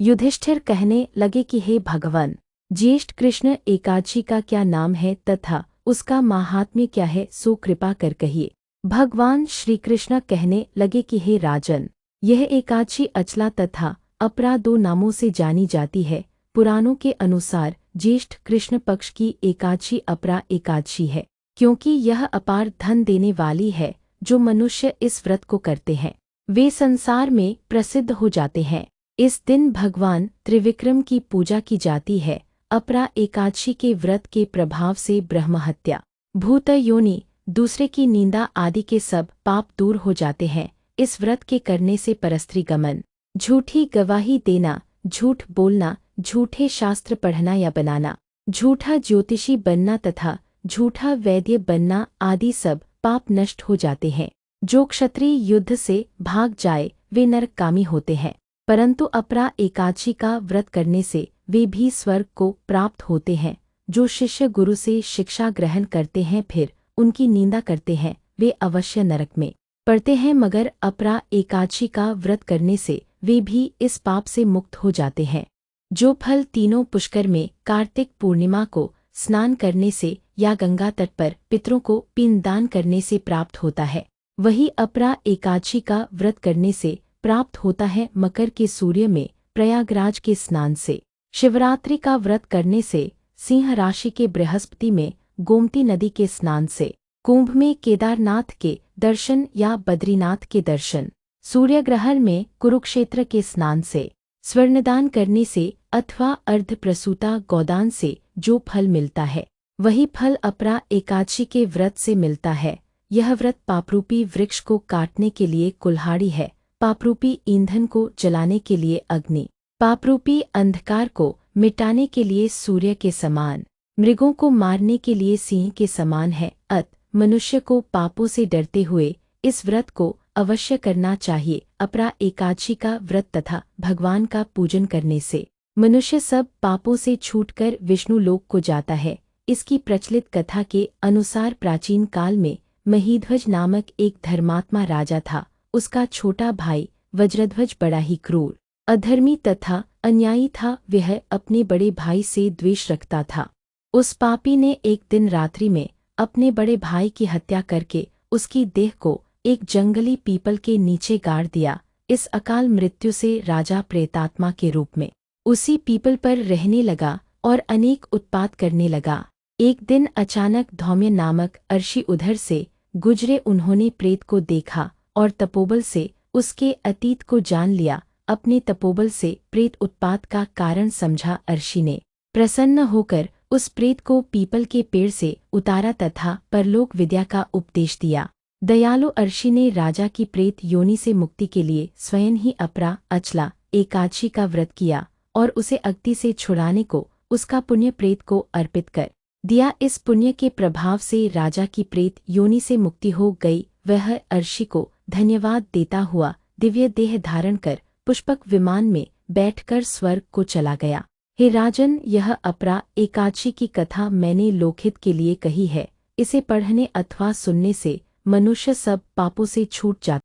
युधिष्ठिर कहने लगे कि हे भगवान, ज्येष्ठ कृष्ण एकादशी का क्या नाम है तथा उसका माहात्म्य क्या है, सो कृपा कर कहिए। भगवान श्री कृष्ण कहने लगे कि हे राजन, यह एकादशी अचला तथा अपरा दो नामों से जानी जाती है। पुराणों के अनुसार ज्येष्ठ कृष्ण पक्ष की एकादशी अपरा एकादशी है, क्योंकि यह अपार धन देने वाली है। जो मनुष्य इस व्रत को करते हैं वे संसार में प्रसिद्ध हो जाते हैं। इस दिन भगवान त्रिविक्रम की पूजा की जाती है। अपरा एकादशी के व्रत के प्रभाव से ब्रह्महत्या, भूत योनि, दूसरे की निंदा आदि के सब पाप दूर हो जाते हैं। इस व्रत के करने से परस्त्री गमन, झूठी गवाही देना, झूठ बोलना, झूठे शास्त्र पढ़ना या बनाना, झूठा ज्योतिषी बनना तथा झूठा वैद्य बनना आदि सब पाप नष्ट हो जाते हैं। जो क्षत्रिय युद्ध से भाग जाए वे नरकगामी होते हैं, परंतु अपरा एकादशी का व्रत करने से वे भी स्वर्ग को प्राप्त होते हैं। जो शिष्य गुरु से शिक्षा ग्रहण करते हैं फिर उनकी निंदा करते हैं वे अवश्य नरक में पड़ते हैं, मगर अपरा एकादशी का व्रत करने से वे भी इस पाप से मुक्त हो जाते हैं। जो फल तीनों पुष्कर में कार्तिक पूर्णिमा को स्नान करने से या गंगा तट पर पितरों को पिंडदान करने से प्राप्त होता है, वही अपरा एकादशी का व्रत करने से प्राप्त होता है। मकर के सूर्य में प्रयागराज के स्नान से, शिवरात्रि का व्रत करने से, सिंह राशि के बृहस्पति में गोमती नदी के स्नान से, कुंभ में केदारनाथ के दर्शन या बद्रीनाथ के दर्शन, सूर्यग्रहण में कुरुक्षेत्र के स्नान से, स्वर्णदान करने से अथवा अर्धप्रसूता गौदान से जो फल मिलता है वही फल अपरा एकादशी के व्रत से मिलता है। यह व्रत पापरूपी वृक्ष को काटने के लिए कुल्हाड़ी है, पापरूपी ईंधन को जलाने के लिए अग्नि, पापरूपी अंधकार को मिटाने के लिए सूर्य के समान, मृगों को मारने के लिए सिंह के समान है। मनुष्य को पापों से डरते हुए इस व्रत को अवश्य करना चाहिए। अपरा एकादशी का व्रत तथा भगवान का पूजन करने से मनुष्य सब पापों से छूटकर विष्णु लोक को जाता है। इसकी प्रचलित कथा के अनुसार प्राचीन काल में महीध्वज नामक एक धर्मात्मा राजा था। उसका छोटा भाई वज्रध्वज बड़ा ही क्रूर, अधर्मी तथा अन्यायी था। वह अपने बड़े भाई से द्वेष रखता था। उस पापी ने एक दिन रात्रि में अपने बड़े भाई की हत्या करके उसकी देह को एक जंगली पीपल के नीचे गाड़ दिया। इस अकाल मृत्यु से राजा प्रेतात्मा के रूप में उसी पीपल पर रहने लगा और अनेक उत्पात करने लगा। एक दिन अचानक धौम्य नामक अर्षि उधर से गुजरे। उन्होंने प्रेत को देखा और तपोबल से उसके अतीत को जान लिया। अपने तपोबल से प्रेत उत्पात का कारण समझा। अर्षि ने प्रसन्न होकर उस प्रेत को पीपल के पेड़ से उतारा तथा परलोक विद्या का उपदेश दिया। दयालु अर्षि ने राजा की प्रेत योनि से मुक्ति के लिए स्वयं ही अपरा अचला एकादशी का व्रत किया और उसे अग्नि से छुड़ाने को उसका पुण्य प्रेत को अर्पित कर दिया। इस पुण्य के प्रभाव से राजा की प्रेत योनि से मुक्ति हो गई। वह अर्षि को धन्यवाद देता हुआ दिव्य देह धारण कर पुष्पक विमान में बैठकर स्वर्ग को चला गया। हे राजन, यह अपरा एकादशी की कथा मैंने लोकहित के लिए कही है। इसे पढ़ने अथवा सुनने से मनुष्य सब पापों से छूट जाता